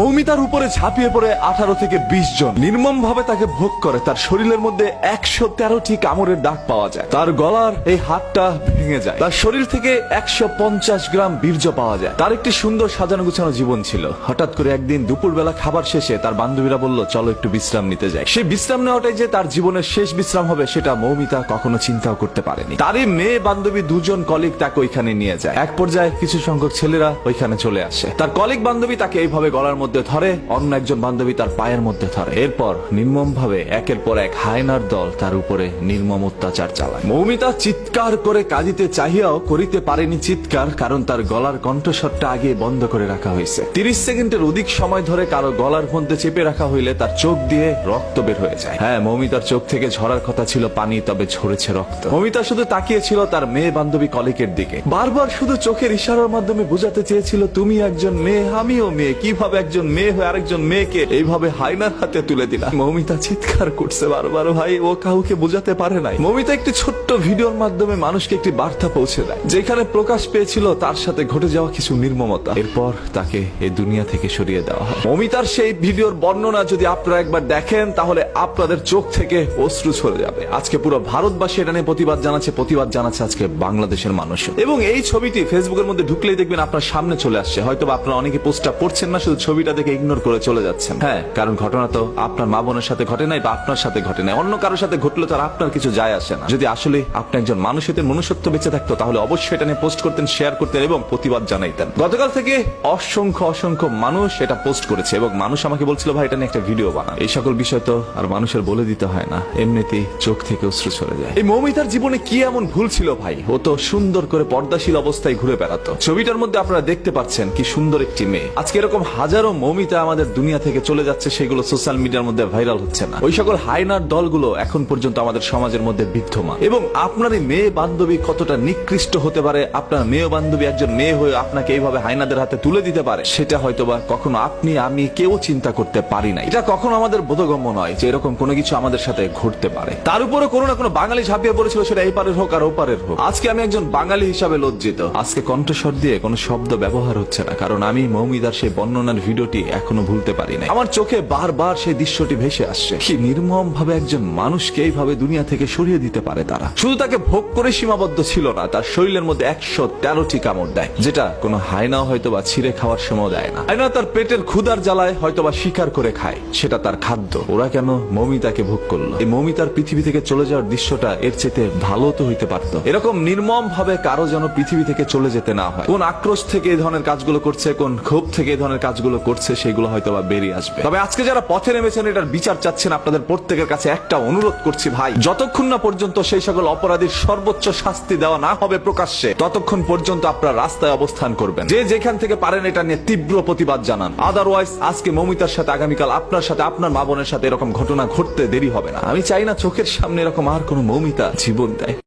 মৌমিতার উপরে ঝাঁপিয়ে পড়ে 18 থেকে 20 জন নির্মম ভাবে তাকে ভোগ করে। তার শরীরের মধ্যে 113টি কামড়ের দাগ পাওয়া যায়। তার গলার এই হাতটা ভেঙে যায়। তার শরীর থেকে 150 গ্রাম বীর্য পাওয়া যায়। তার একটি সুন্দর সাজানো গুছানো জীবন ছিল। হঠাৎ করে একদিন দুপুরবেলা খাবার শেষে তার বান্ধবীরা বলল, চলো একটু বিশ্রাম নিতে যাই। সেই বিশ্রাম নেওয়াটাই যে তার জীবনের শেষ বিশ্রাম হবে সেটা মৌমিতা কখনো চিন্তাও করতে পারেনি। তারই মেয়ে বান্ধবী দুজন কলিগ তাকে ওইখানে নিয়ে যায়। এক পর্যায়ে কিছু সংখ্যক ছেলেরা ওইখানে চলে আসে। তার কলিগ বান্ধবী তাকে এইভাবে গলার মধ্যে ধরে, অন্য একজন বান্ধবী তার পায়ের মধ্যে ধরে। এরপর নির্মম ভাবে একের পর এক হায়নার দল তার উপরে নির্মম অত্যাচার চালায়। মৌমিতা চিৎকার করে কাঁদিতে চাহিয়াও করিতে পারেনি চিৎকার, কারণ তার গলার কণ্ঠস্বরটা আগে বন্ধ করে রাখা হয়েছে। 30 সেকেন্ডের অধিক সময় ধরে কারো গলার মধ্যে চেপে রাখা হইলে তার চোখ দিয়ে রক্ত বের হয়ে যায়। হ্যাঁ, মৌমিতার চোখ থেকে ঝরার কথা ছিল পানি, তবে ঝরেছে রক্ত। মৌমিতা শুধু তাকিয়েছিল তার মেয়ে বান্ধবী কলিকের দিকে। বারবার শুধু চোখের ইশারার মাধ্যমে বোঝাতে চেয়েছিল, তুমি একজন মেয়ে, আমিও মেয়ে। কিভাবে একজন মেয়ে হয়ে আরেকজন মেয়েকে এইভাবে হায়নার হাতে তুলে দিলা? মৌমিতা চিৎকার করছে বারবার। ভাই, ও কাউকে বোঝাতে পারে নাই। মৌমিতা একটি ছোট্ট ভিডিওর মাধ্যমে মানুষকে একটি বার্তা পৌঁছে দেয়, যেখানে প্রকাশ পেয়েছিল তার সাথে ঘটে যাওয়া কিছু নির্মমতা। এরপর তাকে এই দুনিয়া থেকে সরিয়ে দেওয়া হয়। মৌমিতার সেই ভিডিওর বর্ণনা যদি আপনারা একবার দেখেন, তাহলে আপনাদের চোখ থেকে অশ্রু ঝরে যাবে। আজকে পুরো ভারতবাসী এটা নিয়ে প্রতিবাদ জানাচ্ছে আজকে বাংলাদেশের মানুষ। এবং এই ছবিটি ফেসবুকের মধ্যে ঢুকলেই দেখবেন আপনার সামনে চলে আসছে। হয়তো আপনারা অনেকে পোস্টটা পড়ছেন না, শুধু ছবিটা দেখে ইগনোর করে চলে যাচ্ছেন। হ্যাঁ, কারণ ঘটনা তো আপনার মা বোনের সাথে ঘটে নাই বা আপনার সাথে ঘটে নাই, অন্য কারোর সাথে ঘটলে তো আর আপনার কিছু যায় আসে না। যদি আসলে আপনি একজন মানুষের মনুষ্যত্ব বেঁচে থাকতো, তাহলে অবশ্যই এটা নিয়ে পোস্ট করতেন, শেয়ার করতেন এবং প্রতিবাদ জানাইতেন। গতকাল থেকে অসংখ্য মানুষ এটা পোস্ট করেছে এবং মানুষ আমাকে বলছিল, ভাই এটা নিয়ে একটা ভিডিও বানান। এই সকল বিষয় তো আর মানুষের বলে দিতে হয় না, এমনিতেই চোখ থেকে অশ্রু চলে যায়। এই মৌমিতার জীবনে কি এমন ভুল ছিল ভাই? ও তো সুন্দর করে পর্দাশীল অবস্থায় ঘুরে বেড়াতো। ছবিটার মধ্যে আপনারা দেখতে পাচ্ছেন কি সুন্দর একটি মেয়ে। আজকে এরকম হাজারো মৌমিতা আমাদের দুনিয়া থেকে চলে যাচ্ছে, সেগুলো সোশ্যাল মিডিয়ার মধ্যে ভাইরাল হচ্ছে না। ওই সকল হায়নার দলগুলো এখন পর্যন্ত আমাদের সমাজের মধ্যে বিদ্যমান। এবং আপনার এই মেয়ে বান্ধবী কতটা নিকৃষ্ট হতে পারে, আপনার মেয়ে বান্ধবী একজন মেয়ে হয়ে আপনাকে এইভাবে হায়নাদের হাতে তুলে দিতে পারে, সেটা হয়তোবা কখনো আপনি আমি কেউ চিন্তা করতে পারি না। এটা কখনো আমাদের বোধগম্য নয় যে এরকম কোনো কিছু আমাদের সাথে ঘটতে পারে। তার উপরে কোনো না কোনো বাঙালি ঝাঁপিয়ে পড়েছিল, সেটা এই পারের হোক আর ওপারের হোক। আজকে আমি একজন বাঙালি হিসাবে লজ্জিত। আজকে কণ্ঠস্বর দিয়ে কোনো শব্দ ব্যবহার হচ্ছে না, কারণ আমি মৌমিতার সেই বর্ণনার ভিডিওটি এখনো ভুলতে পারি না। আমার চোখে বারবার সেই দৃশ্যটি ভেসে আসছে। কি নির্মম ভাবে একজন মানুষকে এইভাবে দুনিয়া থেকে সরিয়ে দিতে পারে তারা। শুধু তাকে ভোগ করে সীমাবদ্ধ ছিল না, তার শরীরের মধ্যে 113টি কামড় দেয়, যেটা কোনো হায়না হয়তো বা ছিঁড়ে খাওয়ার সময় দেয় না। হায়না তার পেটের ক্ষুধার জ্বালায় হয়তো বা শিকার করে খায়, সেটা তার খাদ্য। ওরা কেন মৌমিতাকে ভোগ করলো? এই মৌমিতার পৃথিবী থেকে চলে যাওয়ার দৃশ্যটা এর চেয়ে ভালো তো হইতে পারত। এরকম নির্মম ভাবে কারো যেন পৃথিবী থেকে চলে যেতে না হয়। কোন আক্রোশ থেকে এই ধরনের কাজগুলো করছে, কোন ক্ষোভ থেকে এই ধরনের কাজগুলো করছে, সেগুলো হয়তো বা বেরিয়ে আসবে। তবে আজকে যারা পথে নেমেছেন, এটার বিচার চাচ্ছেন, আপনাদের প্রত্যেকের কাছে একটা অনুরোধ করছি ভাই, যতক্ষণ না পর্যন্ত সেই সকল অপরাধীর সর্বোচ্চ শাস্তি দেওয়া না হবে প্রকাশ্যে, ততক্ষণ পর্যন্ত আপনার রাস্তায় অবস্থান করবেন। যে যেখান থেকে পারেন এটা নিয়ে তীব্র প্রতিবাদ জানান। আদারওয়াইজ আজকে মৌমিতার সাথে, আগামীকাল আপনার সাথে, আপনার মা বোনের সাথে এরকম ঘটনা ঘটতে দেরি হবে না। আমি চাই না চোখের সামনে এরকম আর কোনো মৌমিতা জীবন দেয়।